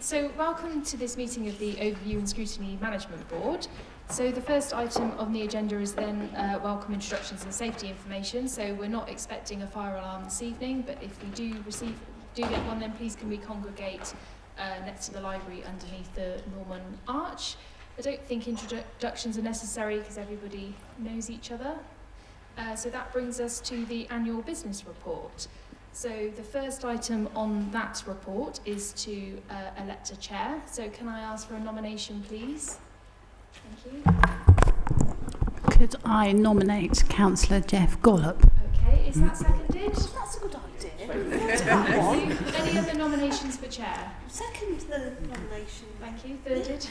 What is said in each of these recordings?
So welcome to this meeting of the Overview and Scrutiny Management Board. So the first item on the agenda is then welcome introductions and safety information. So we're not expecting a fire alarm this evening, but if we do get one, then please can we congregate next to the library underneath the Norman Arch. I don't think introductions are necessary because everybody knows each other. So that brings us to the annual business report. So the first item on that report is to elect a chair. So can I ask for a nomination, please? Thank you. Could I nominate Councillor Jeff Gollop? Okay, is that seconded? That's a good idea. Any other nominations for chair? Second the nomination. Thank you. Thirded.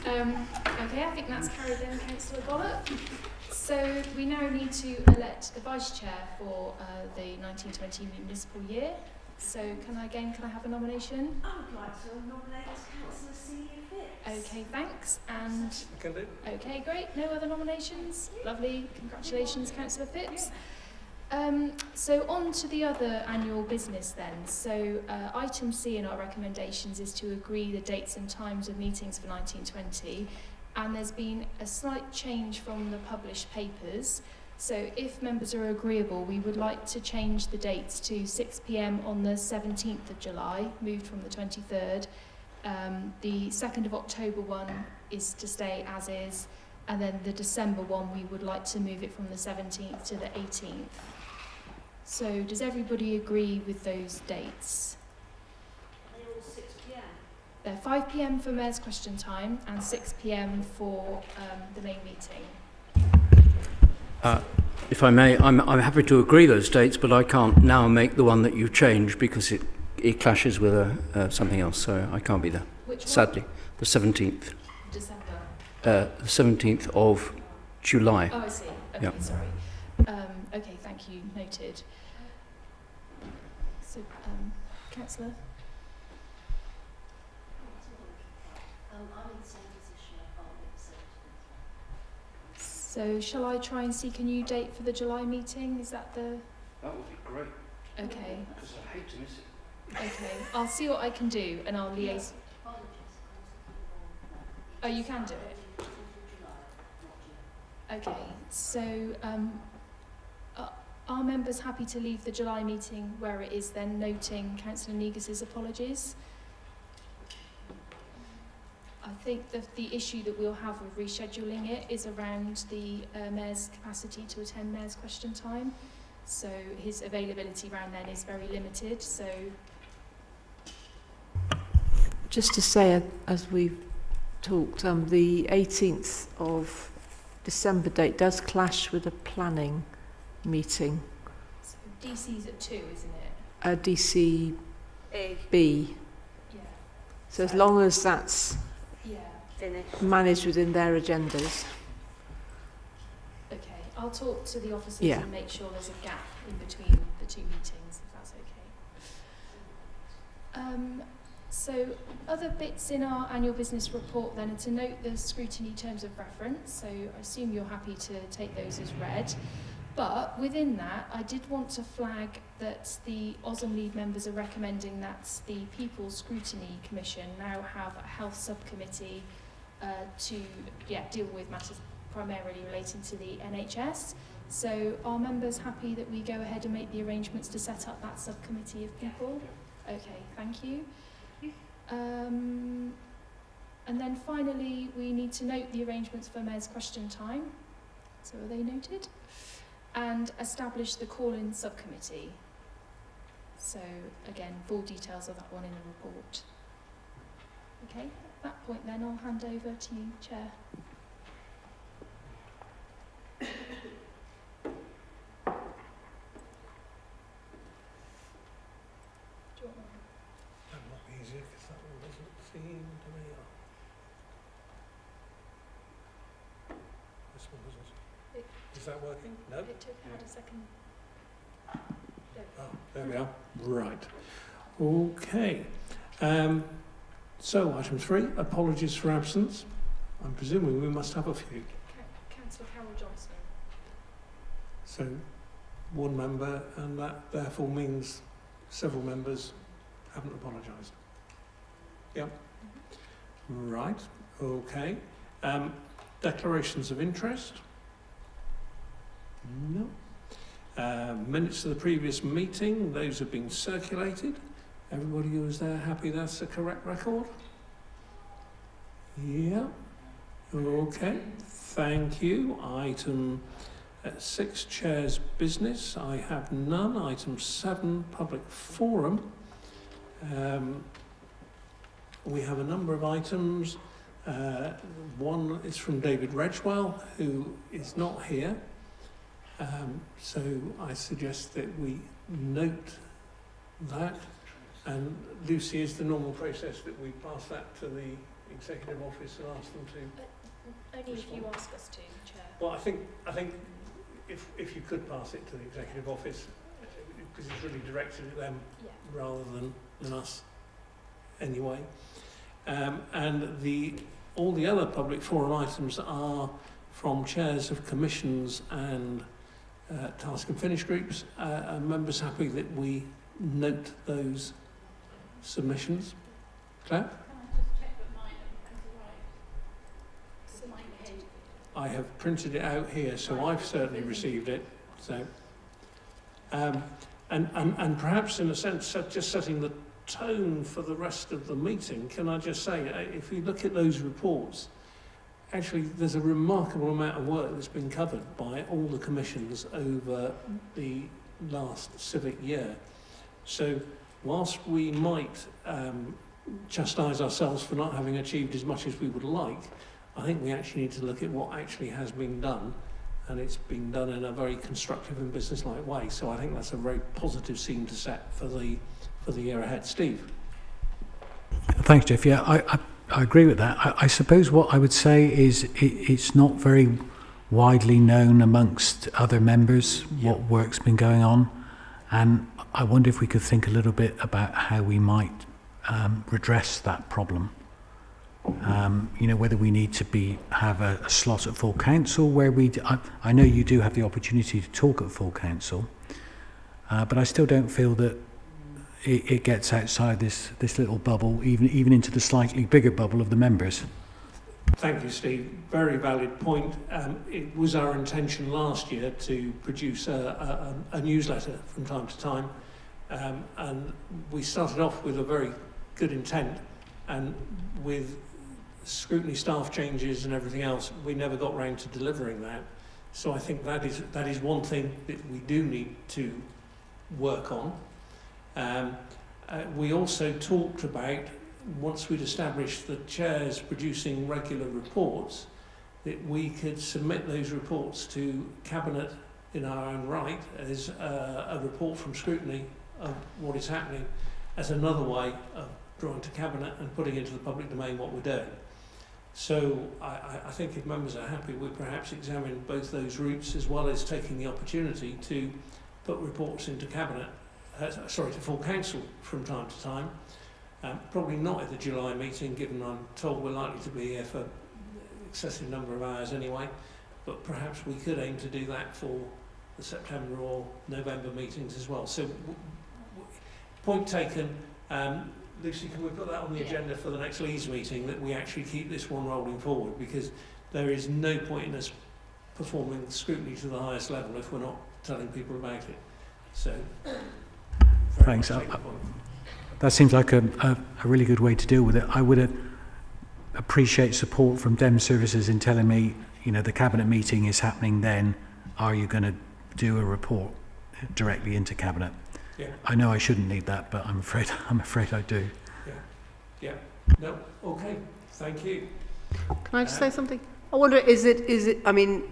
Okay, I think that's carried then, Councillor Gollop. So we now need to elect the vice chair for the 1920 municipal year. So can I have a nomination? I would like to nominate Councillor C. Phipps. Okay, thanks. And Can do. okay, great. No other nominations? Lovely. Congratulations, Councillor Phipps. So on to the other annual business then. So item C in our recommendations is to agree the dates and times of meetings for 1920. And there's been a slight change from the published papers. So if members are agreeable, we would like to change the dates to 6 p.m. on the 17th of July, moved from the 23rd. The 2nd of October one is to stay as is, and then the December one, we would like to move it from the 17th to the 18th. So does everybody agree with those dates? They're all 6 p.m. They're 5 p.m. for Mayor's Question Time and 6 p.m. for the main meeting. If I may, I'm happy to agree those dates, but I can't now make the one that you changed because it clashes with something else, so I can't be there. Which one? Sadly, the 17th. December. The 17th of July. Oh, I see. Okay, Yep. sorry. Okay, thank you. Noted. So, Councillor? I'm in the same position. I can't make the 17th. So, shall I try and seek a new date for the July meeting? Is that the... That would be great, Okay. because I hate to miss it. Okay. I'll see what I can do and I'll liaise. Apologies. Oh, you can do it? Okay. So, are members happy to leave the July meeting where it is then, noting Councillor Negas's apologies? I think the issue that we'll have with rescheduling it is around the Mayor's capacity to attend Mayor's Question Time. So his availability around then is very limited. So just to say, as we've talked, the 18th of December date does clash with a planning meeting. So DC's at 2, isn't it? DCB. Yeah. So as long as that's Yeah. Finished. managed within their agendas. Okay. I'll talk to the officers Yeah. and make sure there's a gap in between the two meetings, if that's okay. So other bits in our annual business report then are to note the scrutiny terms of reference. So I assume you're happy to take those as read. But within that, I did want to flag that the OSM lead members are recommending that the People's Scrutiny Commission now have a health subcommittee to deal with matters primarily relating to the NHS. So are members happy that we go ahead and make the arrangements to set up that subcommittee of people? Okay, thank you. And then finally, we need to note the arrangements for Mayor's Question Time. So are they noted? And establish the call-in subcommittee. So again, full details of that one in the report. Okay, at that point then I'll hand over to you, Chair. Do you want one? That might be easier because that one doesn't seem to me. This one doesn't. Is that working? No? It had a second. Oh, there we are. Right. Okay. So, item 3, apologies for absence. I'm presuming we must have a few. Councillor Carol Johnson. So, one member, and that therefore means several members haven't apologised. Right, okay. Declarations of interest? No. Minutes of the previous meeting, those have been circulated. Everybody who was there happy that's the correct record? Yeah. Okay, thank you. Item 6, Chair's Business. I have none. Item 7, Public Forum. We have a number of items. One is from David Redgewell, who is not here. So I suggest that we note that. And Lucy, is the normal process that we pass that to the Executive Office and ask them to? Only if you ask us to, Chair. Well, I think if you could pass it to the Executive Office, because it's really directed at them rather than us anyway. And all the other public forum items are from chairs of commissions and task and finish groups. Are members happy that we note those submissions? Claire? Can I just check that mine have arrived? I have printed it out here, so I've certainly received it. So, and perhaps in a sense, just setting the tone for the rest of the meeting, can I just say, if you look at those reports, actually there's a remarkable amount of work that's been covered by all the commissions over the last civic year. So whilst we might chastise ourselves for not having achieved as much as we would like, I think we actually need to look at what actually has been done, and it's been done in a very constructive and business-like way. So I think that's a very positive scene to set for the year ahead. Steve? Thanks, Jeff. Yeah, I agree with that. I suppose what I would say is it's not very widely known amongst other members what work's been going on, and I wonder if we could think a little bit about how we might redress that problem. Whether we need to have a slot at full council where I know you do have the opportunity to talk at full council, but I still don't feel that it gets outside this little bubble, even into the slightly bigger bubble of the members. Thank you, Steve. Very valid point. It was our intention last year to produce a newsletter from time to time, and we started off with a very good intent, and with scrutiny staff changes and everything else, we never got round to delivering that. So I think that is one thing that we do need to work on. We also talked about, once we'd established the chairs producing regular reports, that we could submit those reports to Cabinet in our own right as a report from Scrutiny of what is happening, as another way of drawing to Cabinet and putting into the public domain what we're doing. So I think if members are happy, we perhaps examine both those routes, as well as taking the opportunity to put reports into Cabinet, to full council from time to time. Probably not at the July meeting, given I'm told we're likely to be here for an excessive number of hours anyway, but perhaps we could aim to do that for the September or November meetings as well. So point taken. Lucy, can we put that on the agenda for the next Leeds meeting, that we actually keep this one rolling forward, because there is no point in us performing scrutiny to the highest level if we're not telling people about it. So, thanks. That seems like a really good way to deal with it. I would appreciate support from Dem Services in telling me, the Cabinet meeting is happening then. Are you going to do a report directly into Cabinet? Yeah. I know I shouldn't need that, but I'm afraid I do. Yeah. No. Okay. Thank you. Can I just say something? I wonder, is it, I mean,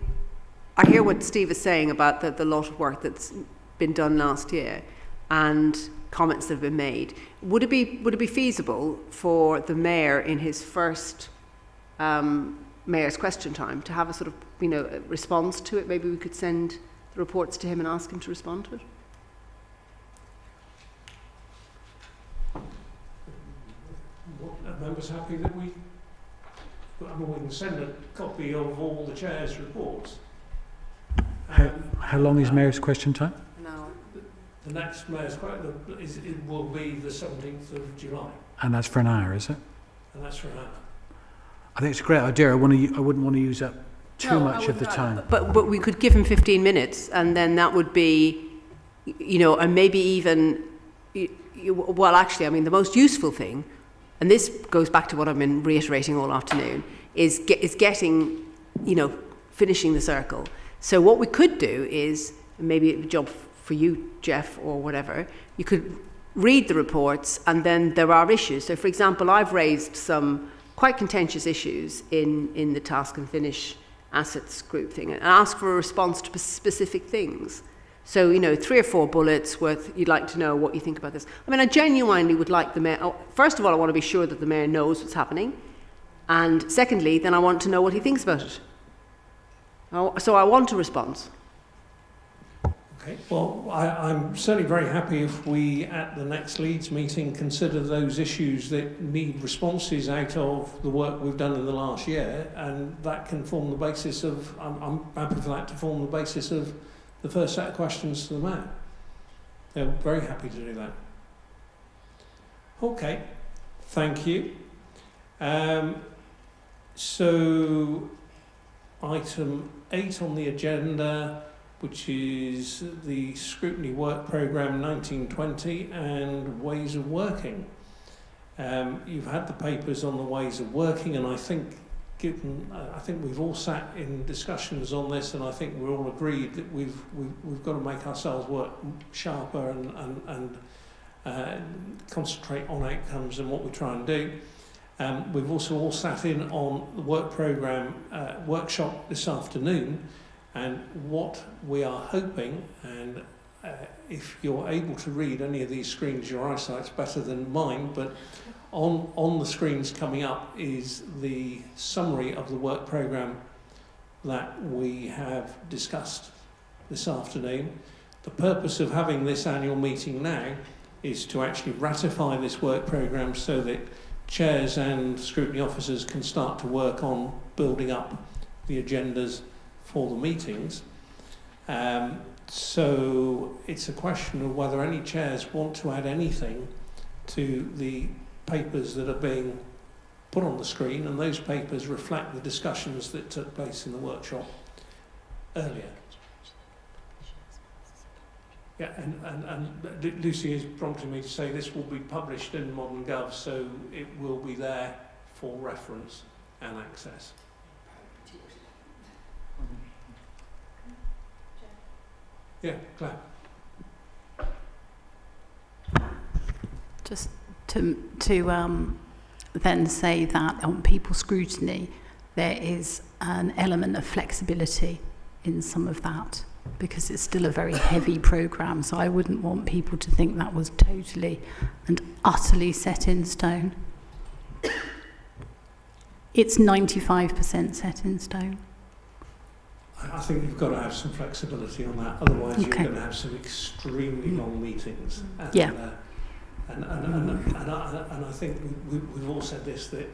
I hear what Steve is saying about the lot of work that's been done last year and comments that have been made. Would it be feasible for the Mayor in his first Mayor's question time to have a sort of, a response to it? Maybe we could send the reports to him and ask him to respond to it? Are members happy that we can send a copy of all the chairs' reports? How long is Mayor's question time? No. The next Mayor's question will be the 17th of July. And that's for an hour, is it? And that's right. I think it's a great idea. I wouldn't want to use up too much of the time. But we could give him 15 minutes, and then that would be, you know, and maybe even, well, actually, I mean, the most useful thing, and this goes back to what I've been reiterating all afternoon, is getting, you know, finishing the circle. So what we could do is, maybe a job for you, Jeff, or whatever, you could read the reports, and then there are issues. So, for example, I've raised some quite contentious issues in the task and finish assets group thing, and ask for a response to specific things. So, you know, 3 or 4 bullets worth, you'd like to know what you think about this. I mean, I genuinely would like the mayor, first of all, I want to be sure that the mayor knows what's happening. And secondly, then I want to know what he thinks about it. So I want a response. Okay, well, I'm certainly very happy if we, at the next Leeds meeting, consider those issues that need responses out of the work we've done in the last year, and that can form the basis of, I'm happy for that to form the basis of the first set of questions to the mayor. They're very happy to do that. Okay, thank you. So, item 8 on the agenda, which is the Scrutiny Work Programme 1920 and Ways of Working. You've had the papers on the ways of working, and I think we've all sat in discussions on this, and I think we're all agreed that we've got to make ourselves work sharper and concentrate on outcomes and what we try and do. We've also all sat in on the work programme workshop this afternoon, and what we are hoping, and if you're able to read any of these screens, your eyesight's better than mine, but on the screens coming up is the summary of the work programme that we have discussed this afternoon. The purpose of having this annual meeting now is to actually ratify this work programme so that chairs and scrutiny officers can start to work on building up the agendas for the meetings. So it's a question of whether any chairs want to add anything to the papers that are being put on the screen, and those papers reflect the discussions that took place in the workshop earlier. Yeah, and Lucy has prompted me to say this will be published in Modern Gov, so it will be there for reference and access. Yeah, Claire. Just to then say that on people scrutiny, there is an element of flexibility in some of that, because it's still a very heavy programme, so I wouldn't want people to think that was totally and utterly set in stone. It's 95% set in stone. I think you've got to have some flexibility on that, otherwise you're going to have some extremely long meetings. And, Yeah. And I think we've all said this, that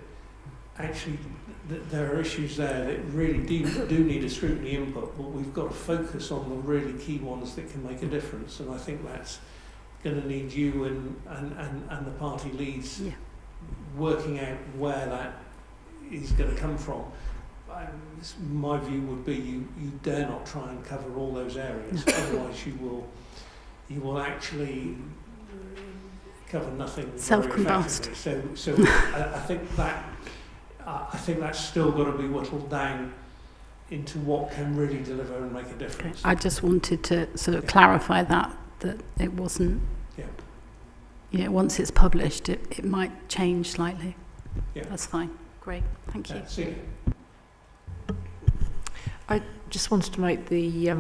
actually there are issues there that really do need a scrutiny input, but we've got to focus on the really key ones that can make a difference, and I think that's going to need you and the party leads working out where that is going to come from. My view would be you dare not try and cover all those areas, otherwise you will actually cover nothing. Self-combust. So I think that's still got to be whittled down into what can really deliver and make a difference. I just wanted to sort of clarify that it wasn't. Yeah. You know, once it's published, it might change slightly. Yeah. That's fine. Great. Thank you. See you. I just wanted to make the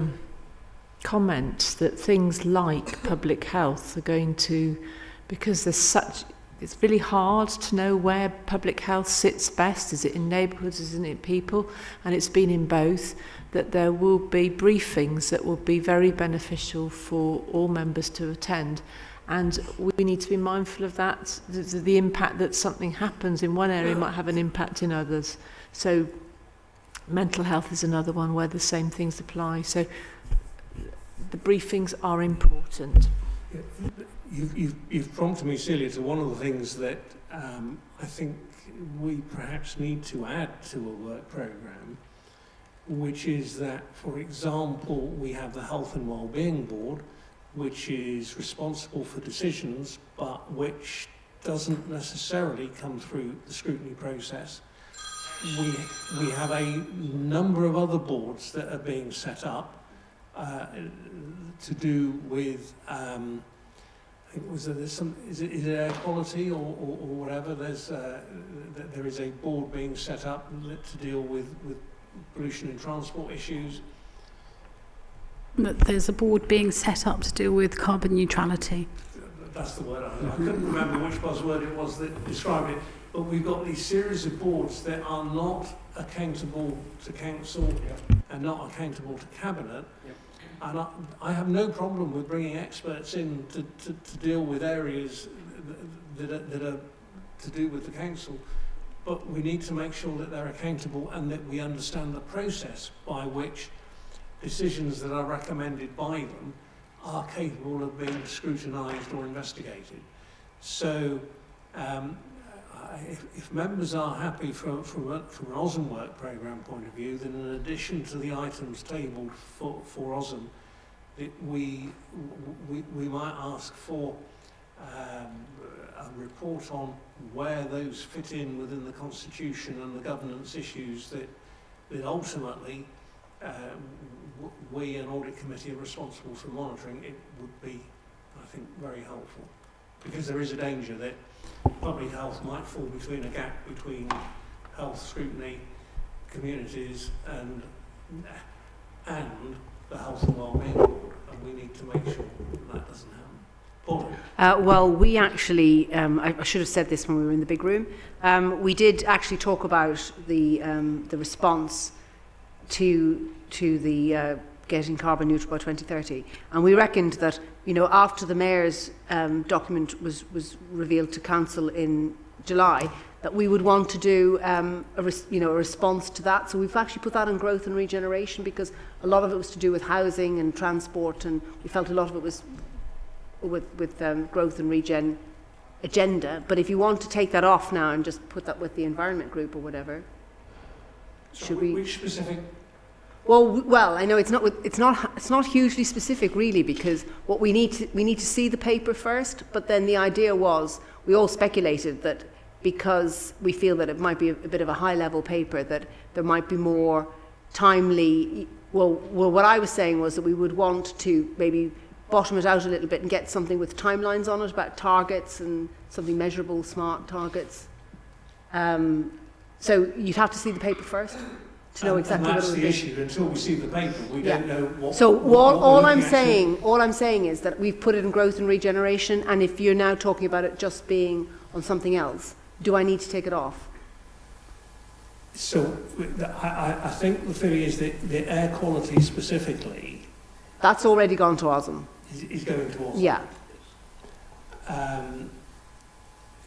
comment that things like public health are going to, because it's really hard to know where public health sits best. Is it in neighbourhoods, is it in people? And it's been in both, that there will be briefings that will be very beneficial for all members to attend. And we need to be mindful of that. The impact that something happens in one area might have an impact in others. So mental health is another one where the same things apply. So the briefings are important. You've prompted me, Celia, to one of the things that I think we perhaps need to add to a work programme, which is that, for example, we have the Health and Wellbeing Board, which is responsible for decisions, but which doesn't necessarily come through the scrutiny process. We have a number of other boards that are being set up to do with, I think is it air quality or whatever? There is a board being set up to deal with pollution in transport issues. But there's a board being set up to deal with carbon neutrality. That's the word. I couldn't remember which buzzword it was that described it. But we've got these series of boards that are not accountable to council and not accountable to cabinet. And I have no problem with bringing experts in to deal with areas that are to do with the council. But we need to make sure that they're accountable and that we understand the process by which decisions that are recommended by them are capable of being scrutinised or investigated. So if members are happy from an OSM work programme point of view, then in addition to the items tabled for OSM, we might ask for a report on where those fit in within the Constitution and the governance issues that ultimately we, an audit committee, are responsible for monitoring. It would be, I think, very helpful, because there is a danger that public health might fall between a gap between health scrutiny, communities, and the Health and Wellbeing Board, and we need to make sure that doesn't happen. Paul? Well, we actually, I should have said this when we were in the big room. We did actually talk about the response to the getting carbon neutral by 2030, and we reckoned that, you know, after the mayor's document was revealed to council in July, that we would want to do a response to that. So we've actually put that in growth and regeneration, because a lot of it was to do with housing and transport, and we felt a lot of it was with growth and regen agenda. But if you want to take that off now and just put that with the environment group or whatever, So should we? Which specific? Well, I know it's not hugely specific really, because what we need to see the paper first. But then the idea was, we all speculated that because we feel that it might be a bit of a high level paper, that there might be more timely. Well, what I was saying was that we would want to maybe bottom it out a little bit and get something with timelines on it about targets and something measurable, smart targets. So you'd have to see the paper first to know exactly what it would be. And that's the issue. Until we see the paper, we don't know what. So all I'm saying. saying is that we've put it in growth and regeneration, and if you're now talking about it just being on something else, do I need to take it off? So I think the theory is that the air quality specifically That's already gone to OSM. is going towards. Yeah.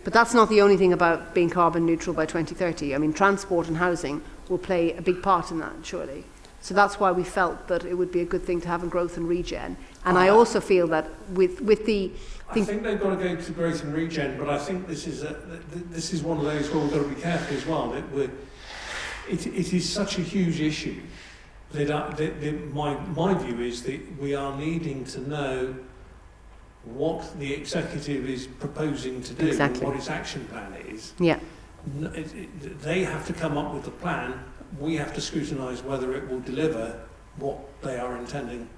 But that's not the only thing about being carbon neutral by 2030. I mean, transport and housing will play a big part in that, surely. So that's why we felt that it would be a good thing to have in growth and regen. And I also feel that with the... I think they've got to go to growth and regen, but I think this is one of those where we've got to be careful as well. That it is such a huge issue that my view is that we are needing to know what the executive is proposing to do and what its action plan is. Yeah. They have to come up with a plan. We have to scrutinise whether it will deliver what they are intending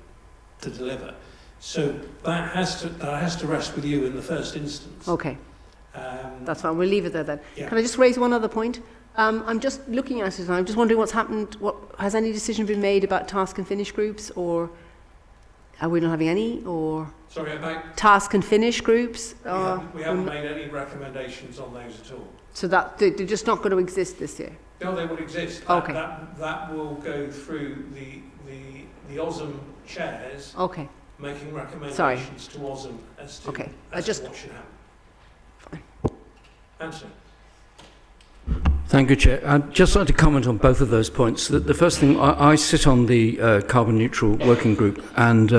to deliver. So that has to rest with you in the first instance. Okay. That's fine. We'll leave it there then. Yeah. Can I just raise one other point? I'm just looking at it and I'm just wondering what's happened. Has any decision been made about task and finish groups, or are we not having any? Or sorry, about task and finish groups? we haven't made any recommendations on those at all. So that they're just not going to exist this year. No, they will exist. Okay. That will go through the OSM chairs. Okay. Making recommendations to OSM as to, to what should happen. Fine. Answer. Thank you, Chair. I'd just like to comment on both of those points. The first thing, I sit on the carbon neutral working group, and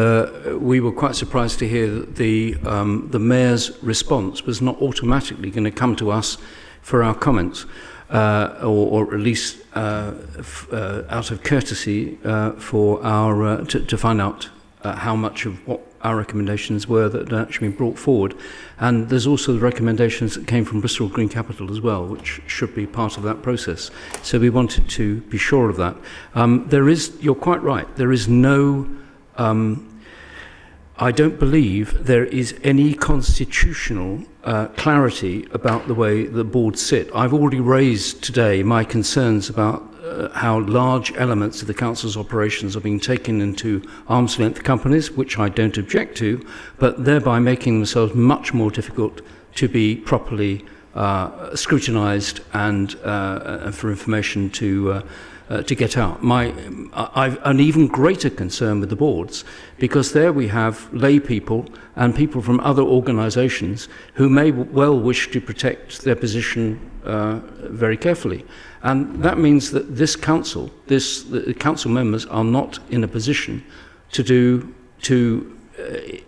we were quite surprised to hear that the Mayor's response was not automatically going to come to us for our comments, or at least out of courtesy for our to find out how much of what our recommendations were that had actually been brought forward. And there's also the recommendations that came from Bristol Green Capital as well, which should be part of that process. So we wanted to be sure of that. You're quite right, there is no, I don't believe there is any constitutional clarity about the way the boards sit. I've already raised today my concerns about how large elements of the council's operations are being taken into arm's length companies, which I don't object to, but thereby making themselves much more difficult to be properly scrutinised and for information to get out. I've an even greater concern with the boards, because there we have lay people and people from other organisations who may well wish to protect their position very carefully. And that means that this council, the council members are not in a position to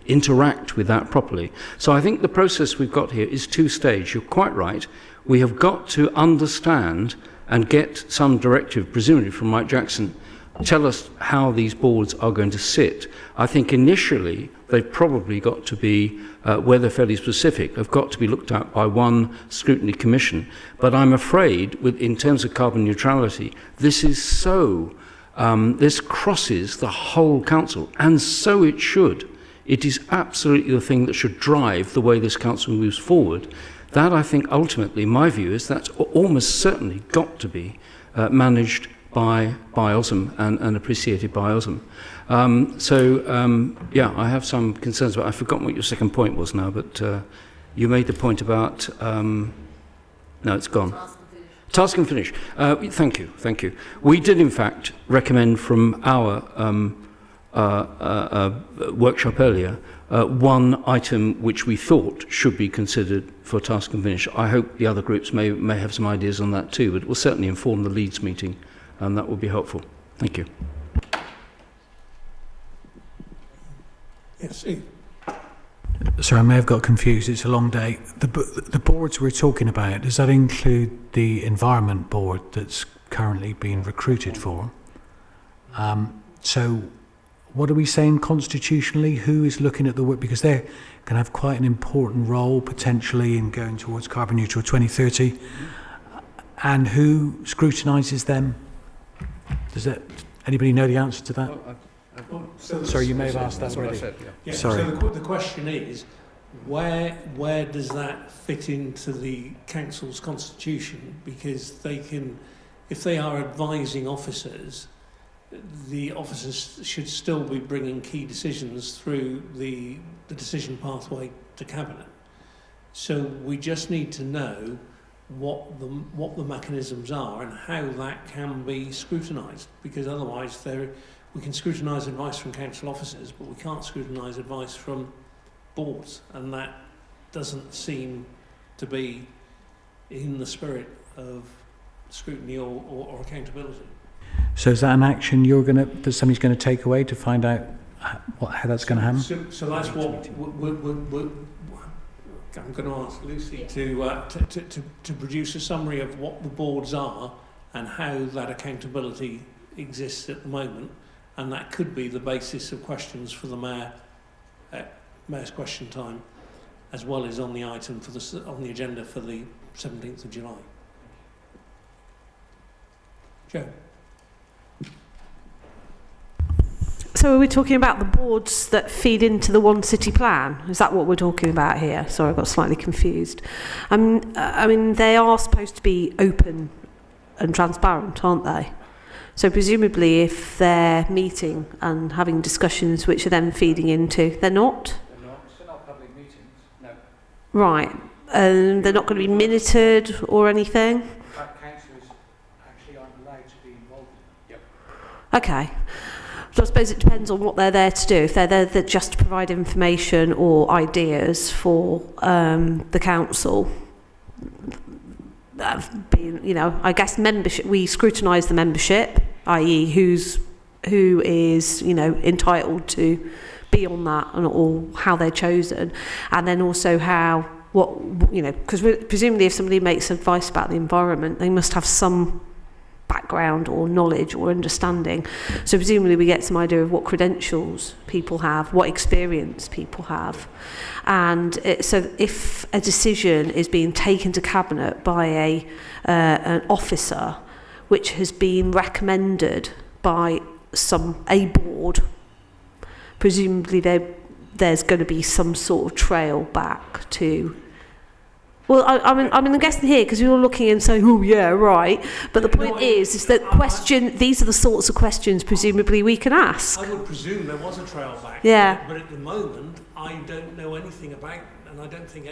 interact with that properly. So I think the process we've got here is two-stage. You're quite right. We have got to understand and get some directive, presumably from Mike Jackson, tell us how these boards are going to sit. I think initially they've probably got to be, where they're fairly specific, have got to be looked at by one scrutiny commission. But I'm afraid, in terms of carbon neutrality, this is so, this crosses the whole council, and so it should. It is absolutely the thing that should drive the way this council moves forward. That, I think, ultimately, my view is that's almost certainly got to be managed by OSM and appreciated by OSM. Yeah, I have some concerns about. I've forgotten what your second point was now, but you made the point about. No, it's gone. Task and finish. Thank you. We did, in fact, recommend from our workshop earlier one item which we thought should be considered for task and finish. I hope the other groups may have some ideas on that too, but it will certainly inform the Leeds meeting, and that will be helpful. Thank you. Yes, Steve. Sorry, I may have got confused. It's a long day. The boards we're talking about, does that include the Environment Board that's currently being recruited for? So what are we saying constitutionally? Who is looking at the work? Because they're going to have quite an important role potentially in going towards carbon neutral 2030. And who scrutinises them? Anybody know the answer to that? Sorry, you may have asked that already. Sorry. So the question is, where does that fit into the council's constitution? Because they can, if they are advising officers, the officers should still be bringing key decisions through the decision pathway to cabinet. So we just need to know what the mechanisms are and how that can be scrutinised, because otherwise we can scrutinise advice from council officers, but we can't scrutinise advice from boards, and that doesn't seem to be in the spirit of scrutiny or accountability. So is that an action that somebody's going to take away to find out how that's going to happen? So that's what I'm going to ask Lucy to produce a summary of what the boards are and how that accountability exists at the moment, and that could be the basis of questions for the Mayor at Mayor's Question Time, as well as on the item on the agenda for the 17th of July. Joe. So are we talking about the boards that feed into the One City Plan? Is that what we're talking about here? Sorry, I got slightly confused. I mean, they are supposed to be open and transparent, aren't they? So presumably if they're meeting and having discussions which are then feeding into, they're not? They're not. They're not public meetings, no. Right. And they're not going to be minuted or anything? In fact, councillors actually aren't allowed to be involved in them. Yep. Okay. So I suppose it depends on what they're there to do. If they're there just to provide information or ideas for the council, being, you know, I guess membership, we scrutinise the membership, i.e. who is, you know, entitled to be on that, or how they're chosen, and then also what, you know, because presumably if somebody makes advice about the environment, they must have some background or knowledge or understanding. So presumably we get some idea of what credentials people have, what experience people have. And so if a decision is being taken to Cabinet by an officer which has been recommended by a board, presumably there's going to be some sort of trail back to... Well, I'm guessing here, because you're looking and saying, oh, yeah, right. But the point is that these are the sorts of questions presumably we can ask. I would presume there was a trail back. Yeah. But at the moment, I don't know anything about, and I don't think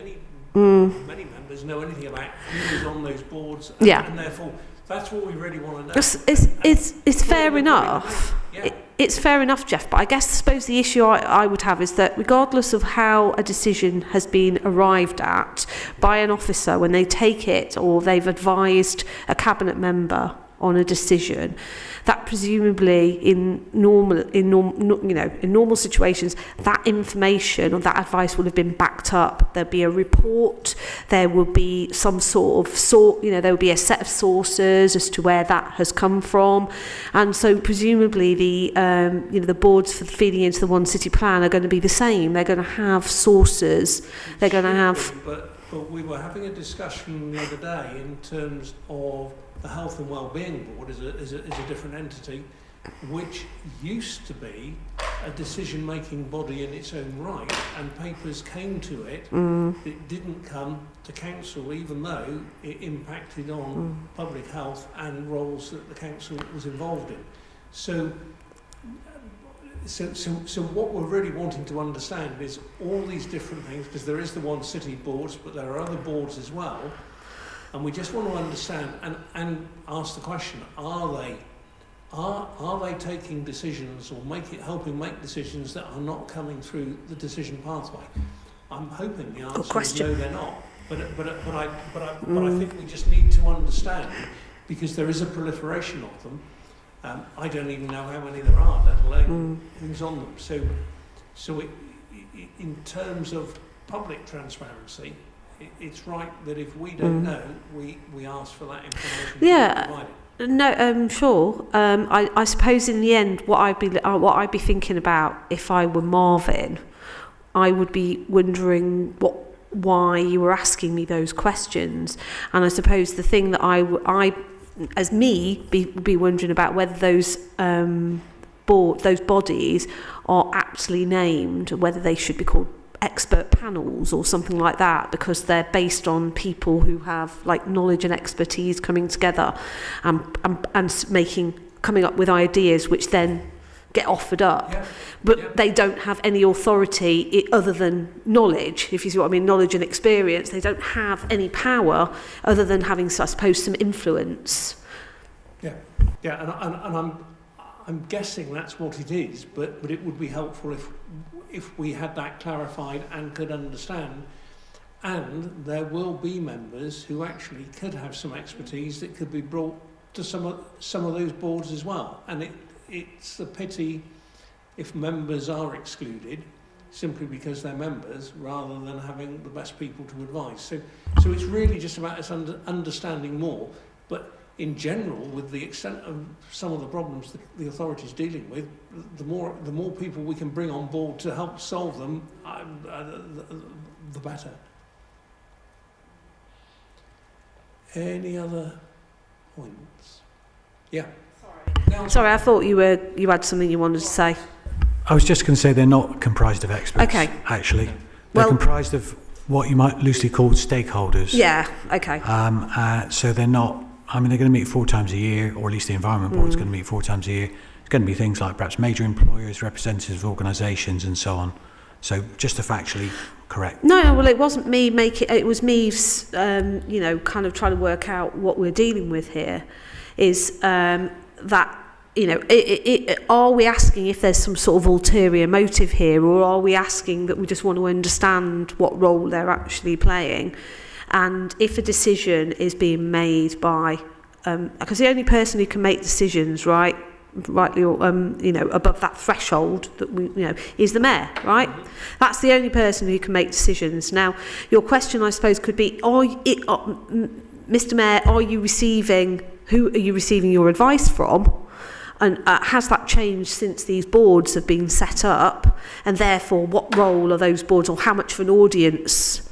many members know anything about who is on those boards. And therefore, that's what we really want to know. It's fair enough. Yeah. It's fair enough, Jeff, but I suppose the issue I would have is that regardless of how a decision has been arrived at by an officer, when they take it or they've advised a Cabinet member on a decision, that presumably in normal situations, that information or that advice will have been backed up. There'll be a report, there will be some sort of there will be a set of sources as to where that has come from, and so presumably the boards for feeding into the One City Plan are going to be the same. They're going to have sources. They're going to have. But we were having a discussion the other day in terms of the Health and Wellbeing Board is a different entity, which used to be a decision-making body in its own right, and papers came to it. It didn't come to council, even though it impacted on public health and roles that the council was involved in. So what we're really wanting to understand is all these different things, because there is the One City boards, but there are other boards as well. And we just want to understand and ask the question: are they taking decisions or helping make decisions that are not coming through the decision pathway? I'm hoping the answer is no, they're not. But I think we just need to understand, because there is a proliferation of them. I don't even know how many there are, let alone who's on them. So in terms of public transparency, it's right that if we don't know, we ask for that information. Yeah. No, sure. I suppose in the end, what I'd be thinking about if I were Marvin, I would be wondering why you were asking me those questions, and I suppose the thing that I as me be wondering about whether those bodies are aptly named, whether they should be called expert panels or something like that, because they're based on people who have like knowledge and expertise coming together and coming up with ideas which then get offered up. But they don't have any authority other than knowledge, if you see what I mean, knowledge and experience. They don't have any power other than having, I suppose, some influence. And I'm guessing that's what it is, but it would be helpful if we had that clarified and could understand. And there will be members who actually could have some expertise that could be brought to some of those boards as well. And it's a pity if members are excluded simply because they're members, rather than having the best people to advise. So it's really just about us understanding more. But in general, with the extent of some of the problems that the authority's dealing with, the more people we can bring on board to help solve them, the better. Any other points? Yeah. Sorry, I thought you had something you wanted to say. I was just going to say they're not comprised of experts. Okay. Actually, they're comprised of what you might loosely call stakeholders. Yeah. Okay. So they're not. I mean, they're going to meet 4 times a year, or at least the Environment Board is going to meet 4 times a year. It's going to be things like perhaps major employers, representatives of organisations, and so on. So just to factually correct. No, well, it wasn't me making. It was me, kind of trying to work out what we're dealing with here. Is that, are we asking if there's some sort of ulterior motive here, or are we asking that we just want to understand what role they're actually playing? and if a decision is being made by, because the only person who can make decisions, rightly or above that threshold that we is the mayor, right? That's the only person who can make decisions. Now, your question, I suppose, could be: Mr. Mayor, who are you receiving your advice from? And has that changed since these boards have been set up? And therefore, what role are those boards, or how much of an audience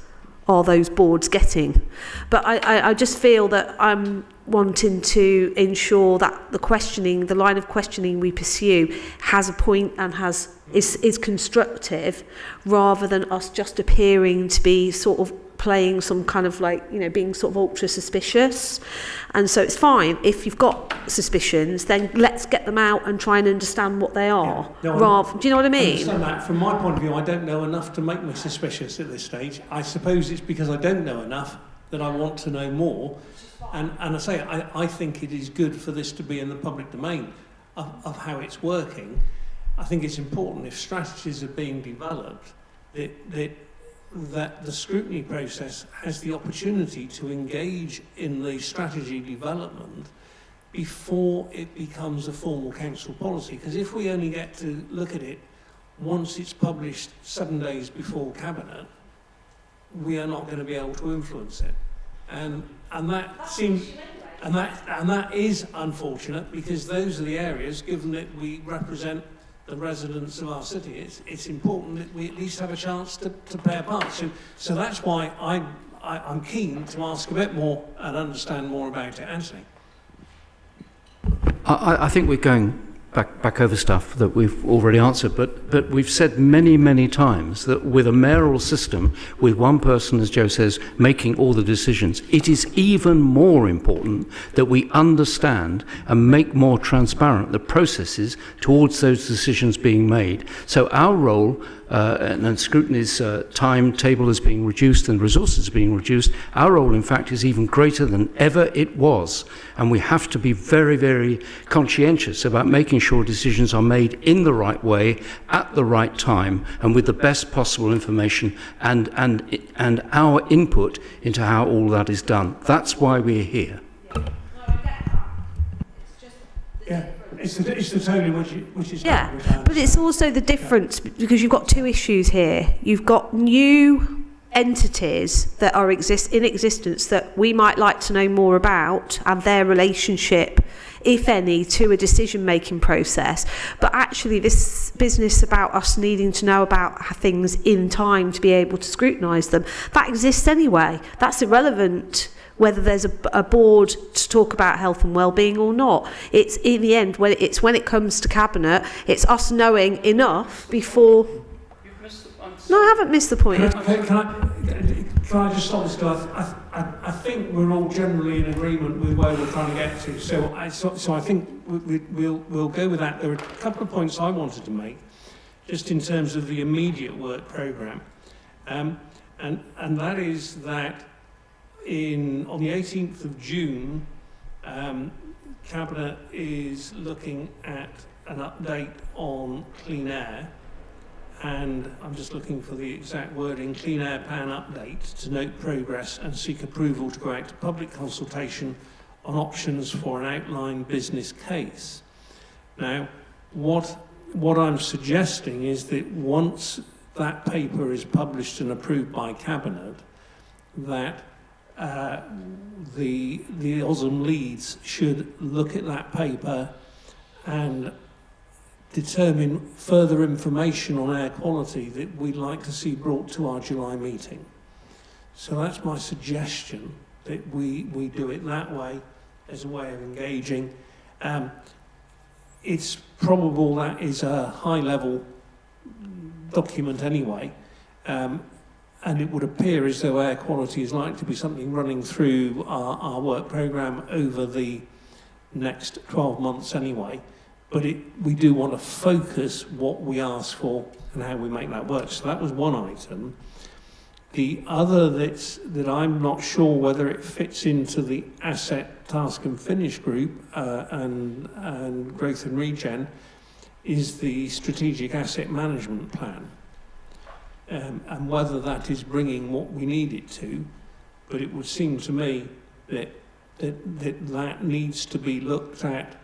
are those boards getting? But I just feel that I'm wanting to ensure that the line of questioning we pursue has a point and is constructive, rather than us just appearing to be sort of playing some kind of being sort of ultra suspicious. And so it's fine if you've got suspicions, then let's get them out and try and understand what they are. Yeah. No, Do you know what I mean? I understand that. From my point of view, I don't know enough to make me suspicious at this stage. I suppose it's because I don't know enough that I want to know more. And I think it is good for this to be in the public domain of how it's working. I think it's important, if strategies are being developed, that the scrutiny process has the opportunity to engage in the strategy development before it becomes a formal council policy. Because if we only get to look at it once it's published 7 days before Cabinet, we are not going to be able to influence it. And that seems, and that is unfortunate, because those are the areas, given that we represent the residents of our city, it's important that we at least have a chance to play a part. So that's why I'm keen to ask a bit more and understand more about it. Anthony? I think we're going back over stuff that we've already answered, but we've said many times that with a mayoral system, with one person, as Joe says, making all the decisions, it is even more important that we understand and make more transparent the processes towards those decisions being made. So our role, and Scrutiny's timetable is being reduced and resources are being reduced, our role in fact is even greater than ever it was, and we have to be very conscientious about making sure decisions are made in the right way, at the right time, and with the best possible information and our input into how all that is done. That's why we're here. Yeah. It's the tone in which is but it's also the difference, because you've got two issues here. You've got new entities that are in existence that we might like to know more about, and their relationship, if any, to a decision-making process. But actually this business about us needing to know about things in time to be able to scrutinise them, that exists anyway. That's irrelevant whether there's a board to talk about health and well-being or not. It's in the end, when it comes to Cabinet, it's us knowing enough before... You've missed the point. No, I haven't missed the point. Can I just stop this, guys? I think we're all generally in agreement with where we're trying to get to. So I think we'll go with that. There are a couple of points I wanted to make, just in terms of the immediate work programme. And that is that on the 18th of June, Cabinet is looking at an update on clean air, and I'm just looking for the exact wording: clean air plan update to note progress and seek approval to go out to public consultation on options for an outline business case. Now, what I'm suggesting is that once that paper is published and approved by Cabinet, that the OSM leads should look at that paper and determine further information on air quality that we'd like to see brought to our July meeting. So that's my suggestion, that we do it that way as a way of engaging. It's probable that is a high-level document anyway, and it would appear as though air quality is likely to be something running through our work programme over the next 12 months anyway. But we do want to focus what we ask for and how we make that work. So that was one item. The other that I'm not sure whether it fits into the asset task and finish group and growth and regen is the strategic asset management plan. And whether that is bringing what we need it to. but it would seem to me that needs to be looked at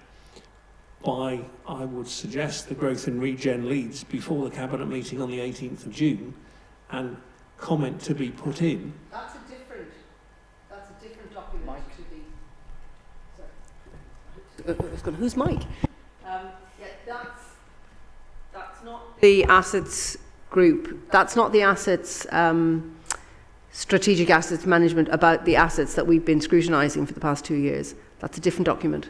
by, I would suggest, the growth and regen leads before the cabinet meeting on the 18th of June, and comment to be put in. That's a different document Mike. to the... Sorry. Who's Mike? That's not the assets group. That's not the assets, strategic assets management about the assets that we've been scrutinising for the past 2 years. That's a different document.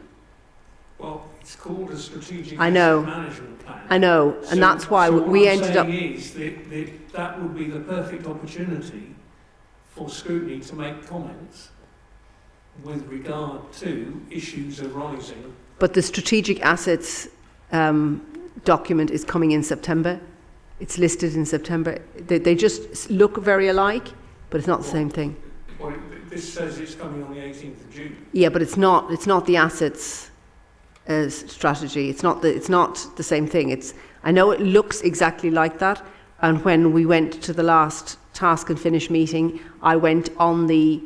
Well, it's called a strategic I know. asset management plan. I know, and that's why we ended up... What I'm saying is that would be the perfect opportunity for Scrutiny to make comments with regard to issues arising. But the strategic assets document is coming in September. It's listed in September. They just look very alike, but it's not the same thing. Well, this says it's coming on the 18th of June. Yeah, but it's not the assets strategy. It's not the same thing. I know it looks exactly like that. And when we went to the last task and finish meeting, I went on the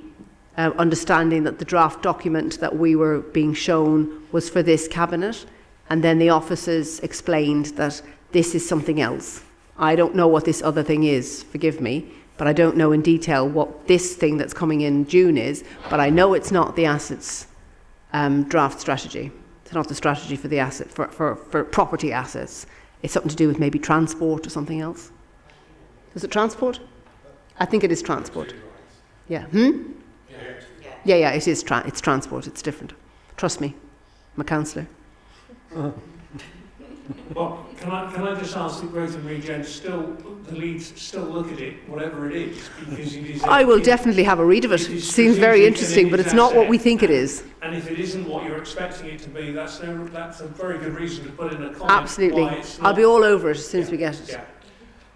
understanding that the draft document that we were being shown was for this cabinet, and then the officers explained that this is something else. I don't know what this other thing is, forgive me, but I don't know in detail what this thing that's coming in June is, but I know it's not the assets draft strategy. It's not the strategy for the asset for property assets. It's something to do with maybe transport or something else. Is it transport? I think it is transport. Yeah. Yeah, it is. It's transport. It's different. Trust me. I'm a councillor. Well, can I just ask the growth and regen the leads still look at it, whatever it is, because it is... I will definitely have a read of it. It seems very interesting, but it's not what we think it is. And if it isn't what you're expecting it to be, that's a very good reason to put in a comment. Absolutely. Why it's not. I'll be all over it as soon as we get it. Yeah.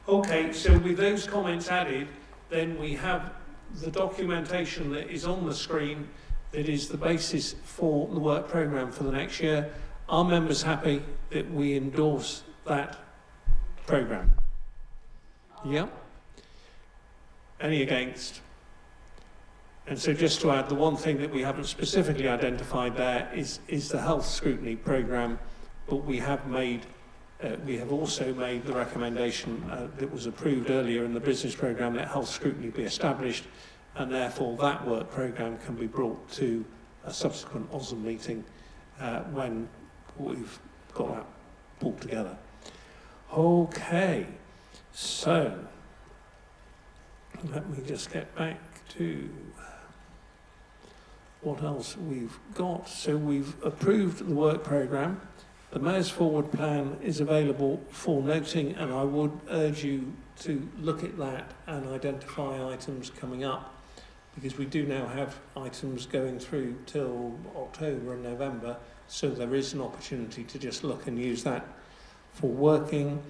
Okay, so with those comments added, then we have the documentation that is on the screen that is the basis for the work programme for the next year. Are members happy that we endorse that programme? Yeah? Any against? And so just to add, the one thing that we haven't specifically identified there is the health scrutiny programme, but we have also made the recommendation that was approved earlier in the business programme that health scrutiny be established, and therefore that work programme can be brought to a subsequent OSM meeting when we've got that pulled together. Okay, so let me just get back to what else we've got. So we've approved the work programme. The Mayor's Forward Plan is available for noting, and I would urge you to look at that and identify items coming up, because we do now have items going through till October and November, so there is an opportunity to just look and use that for working.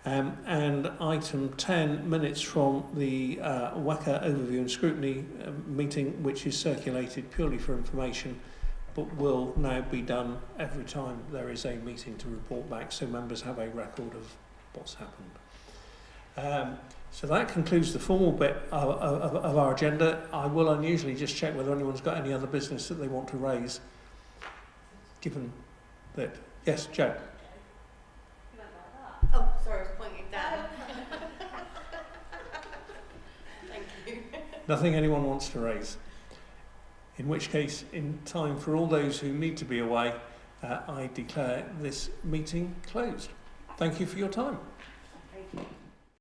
And item 10, minutes from the WECA overview and scrutiny meeting, which is circulated purely for information, but will now be done every time there is a meeting to report back, so members have a record of what's happened. So that concludes the formal bit of our agenda. I will unusually just check whether anyone's got any other business that they want to raise, given that... Yes, Joe. Oh, sorry, I was pointing down. Thank you. Nothing anyone wants to raise. In which case, in time for all those who need to be away, I declare this meeting closed. Thank you for your time. Thank you.